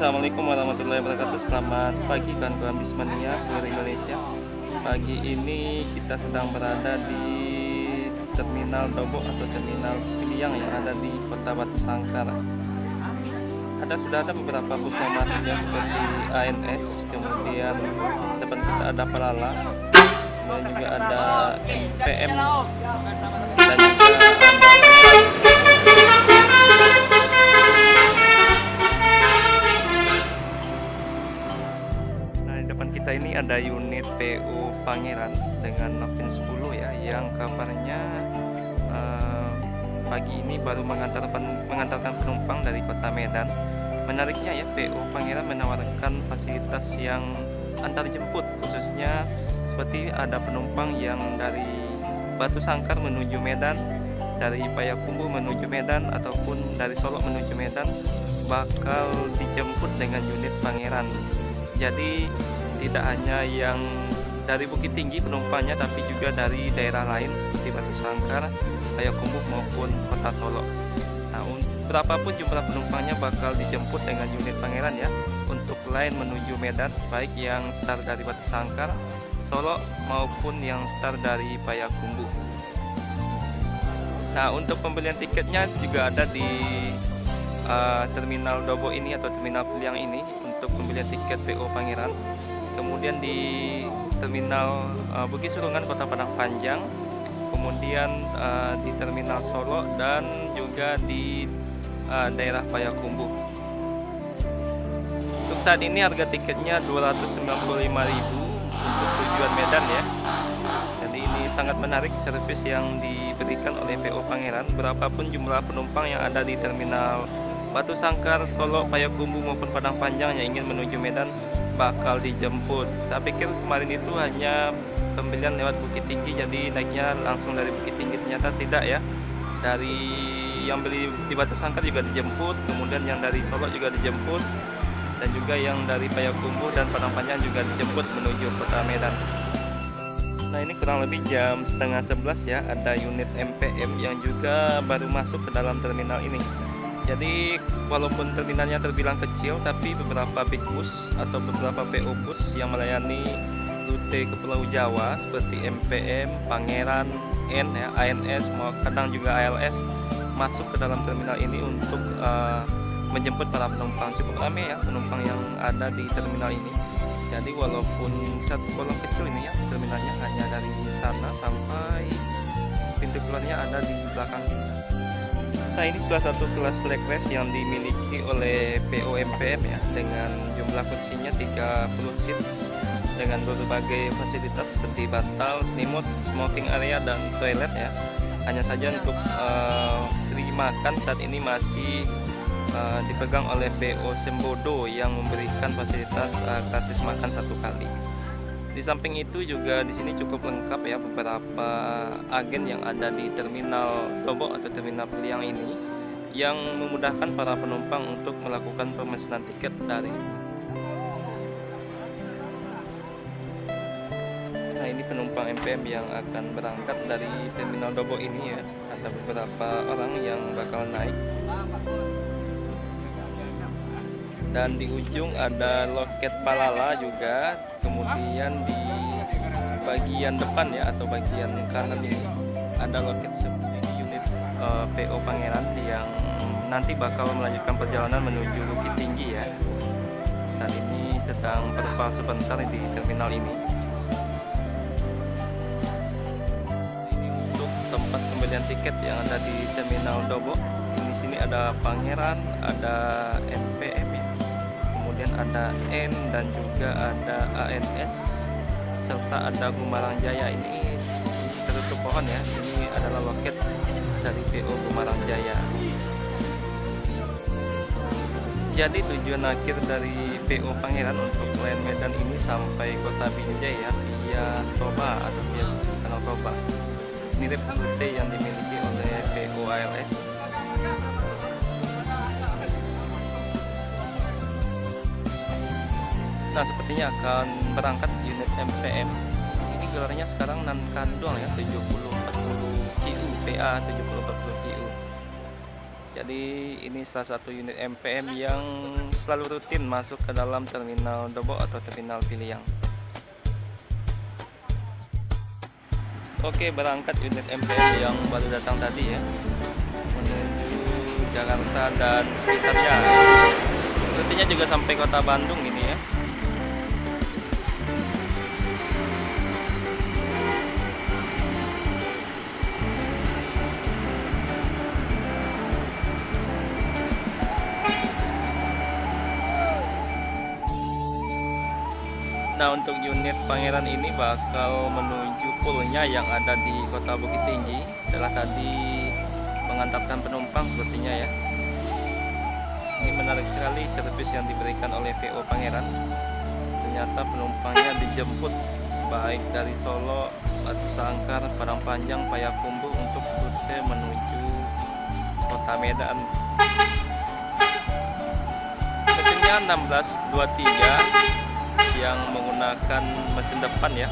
Assalamualaikum warahmatullahi wabarakatuh. Selamat pagi kawan-kawan Bismania seluruh Indonesia. Pagi ini kita sedang berada di Terminal Dobo atau Terminal Piliang yang ada di Kota Batu Sangkar. Sudah ada beberapa bus yang masuk ya, seperti ANS, kemudian depan kita ada Palala, kemudian juga ada MPM, dan juga kita ini ada unit PO Pangeran dengan Novin 10 ya, yang kabarnya pagi ini baru mengantarkan penumpang dari kota Medan. Menariknya ya, PO Pangeran menawarkan fasilitas yang antar jemput, khususnya seperti ada penumpang yang dari Batu Sangkar menuju Medan, dari Payakumbuh menuju Medan, ataupun dari Solo menuju Medan bakal dijemput dengan unit Pangeran. Jadi tidak hanya yang dari Bukit Tinggi penumpangnya, tapi juga dari daerah lain seperti Batu Sangkar, Payakumbuh maupun Kota Solo. Nah, berapapun jumlah penumpangnya bakal dijemput dengan unit Pangeran ya, untuk lain menuju Medan, baik yang start dari Batu Sangkar, Solo maupun yang start dari Payakumbuh. Nah, untuk pembelian tiketnya juga ada di Terminal Dobo ini atau Terminal Piliang ini untuk pembelian tiket PO Pangeran. Kemudian di Terminal Bukit Surungan Kota Padang Panjang, kemudian di Terminal Solo, dan juga di daerah Payakumbuh. Untuk saat ini harga tiketnya 295.000 untuk tujuan Medan ya. Jadi ini sangat menarik servis yang diberikan oleh PO Pangeran. Berapapun jumlah penumpang yang ada di Terminal Batu Sangkar, Solo, Payakumbuh maupun Padang Panjang yang ingin menuju Medan bakal dijemput. Saya pikir kemarin itu hanya pembelian lewat Bukit Tinggi, jadi naiknya langsung dari Bukit Tinggi. Ternyata tidak ya, dari yang beli di Batu Sangkar juga dijemput, kemudian yang dari Solo juga dijemput, dan juga yang dari Payakumbuh dan Padang Panjang juga dijemput menuju kota Medan. Nah, ini kurang lebih jam 10:30 ya, ada unit MPM yang juga baru masuk ke dalam terminal ini. Jadi walaupun terminalnya terbilang kecil, tapi beberapa big bus atau beberapa PO bus yang melayani rute ke Pulau Jawa seperti MPM, Pangeran, N ya, ANS, kadang juga ALS masuk ke dalam terminal ini untuk menjemput para penumpang. Cukup ramai ya penumpang yang ada di terminal ini. Jadi walaupun satu kolong kecil ini ya, terminalnya hanya dari sana sampai pintu keluarnya ada di belakang kita. Nah, ini salah satu kelas leg race yang dimiliki oleh PO MPM ya, dengan jumlah kursinya 30 seat dengan berbagai fasilitas seperti bantal, selimut, smoking area, dan toilet ya. Hanya saja untuk free makan saat ini masih dipegang oleh PO Sembodo yang memberikan fasilitas gratis makan satu kali. Di samping itu juga di sini cukup lengkap ya, beberapa agen yang ada di Terminal Dobo atau Terminal Piliang ini yang memudahkan para penumpang untuk melakukan pemesanan tiket dari. Nah, ini penumpang MPM yang akan berangkat dari Terminal Dobo ini ya. Ada beberapa orang yang bakal naik. Dan di ujung ada loket Palala juga. Kemudian di bagian depan ya, atau bagian kanan ini ada loket unit PO Pangeran yang nanti bakal melanjutkan perjalanan menuju Bukit Tinggi ya. Saat ini sedang berpal sebentar di terminal ini. Ini untuk tempat pembelian tiket yang ada di Terminal Dobo. Di sini ada Pangeran, ada MPM ya. Kemudian ada N dan juga ada ANS, serta ada Gumarang Jaya. Ini tertutup pohon ya, ini adalah loket dari PO Gumarang Jaya. Jadi tujuan akhir dari PO Pangeran untuk layan Medan ini sampai Kota Binjai ya, via Toba atau via Danau Toba. Mirip rute yang dimiliki oleh PO ALS. Nah, sepertinya akan berangkat unit MPM. Ini gelarnya sekarang Nankandong ya, 7040 QU, PA 7040 QU. Jadi ini salah satu unit MPM yang selalu rutin masuk ke dalam terminal Dobok atau terminal Piliang. Oke, berangkat unit MPM yang baru datang tadi ya, menuju Jakarta dan sekitarnya. Rutenya juga sampai kota Bandung ini ya. Nah, untuk unit Pangeran ini bakal menuju poolnya yang ada di Kota Bukit Tinggi setelah tadi mengantarkan penumpang sepertinya ya. Ini menarik sekali servis yang diberikan oleh PO Pangeran. Ternyata penumpangnya dijemput baik dari Solo, Batu Sangkar, Padang Panjang, Payakumbuh untuk rute menuju Kota Medan. Mesinnya 1623 yang menggunakan mesin depan ya,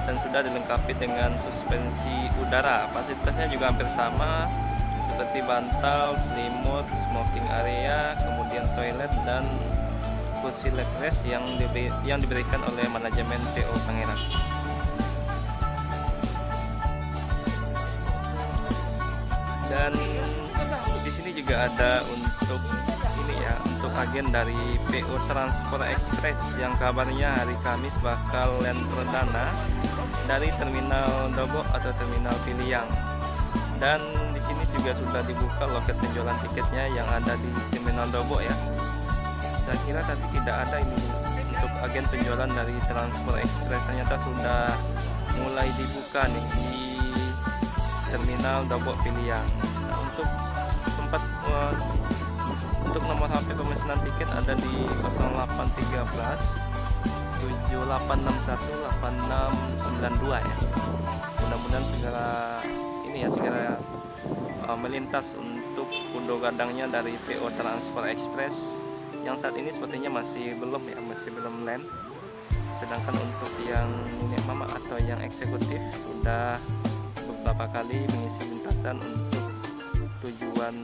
dan sudah dilengkapi dengan suspensi udara. Fasilitasnya juga hampir sama seperti bantal, selimut, smoking area, kemudian toilet dan kursi legress yang diberikan oleh manajemen PO Pangeran. Dan di sini juga ada untuk ini ya, untuk agen dari PO Transport Express yang kabarnya hari Kamis bakal land perdana dari terminal Dobok atau terminal Piliang. Dan di sini juga sudah dibuka loket penjualan tiketnya yang ada di terminal Dobok ya. Saya kira tadi tidak ada ini untuk agen penjualan dari Transport Express, ternyata sudah mulai dibuka nih di terminal Dobok Piliang. Nah, untuk tempat untuk nomor HP pemesanan tiket ada di 0813 7861 8692 ya. Mudah-mudahan segera melintas untuk pundo gadangnya dari PO Transport Express yang saat ini sepertinya masih belum land. Sedangkan untuk yang nenek mama atau yang eksekutif sudah beberapa kali mengisi lintasan untuk tujuan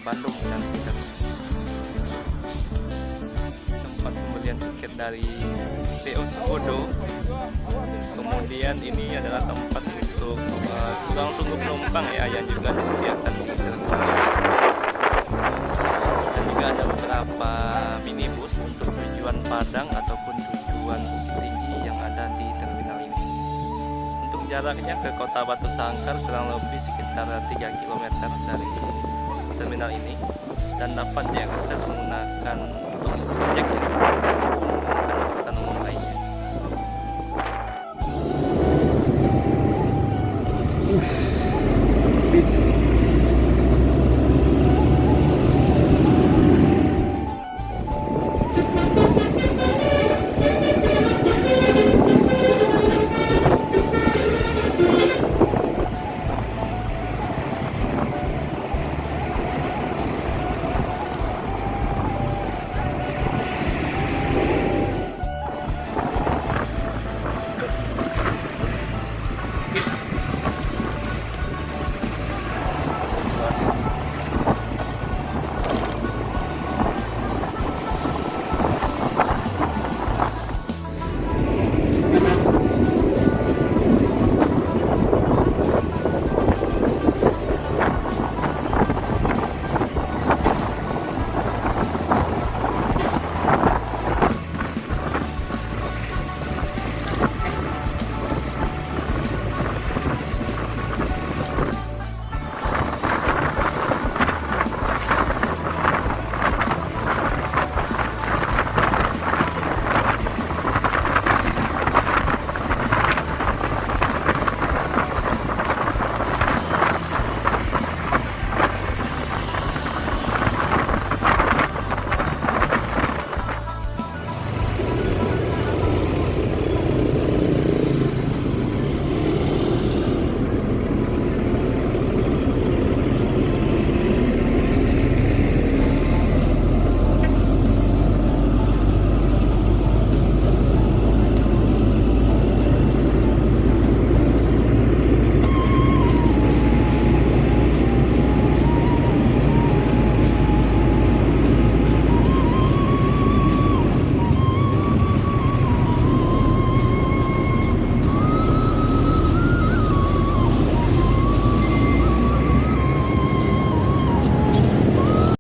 Bandung dan sekitarnya. Tempat pembelian tiket dari PO Sukodo. Kemudian ini adalah tempat untuk ruang tunggu penumpang ya, yang juga disediakan di terminal. Dan juga ada beberapa minibus untuk tujuan Padang ataupun tujuan Bukit Tinggi yang ada di terminal ini. Untuk jaraknya ke Kota Batu Sangkar kurang lebih sekitar 3 km dari terminal ini, dan dapat diakses menggunakan ojek ya.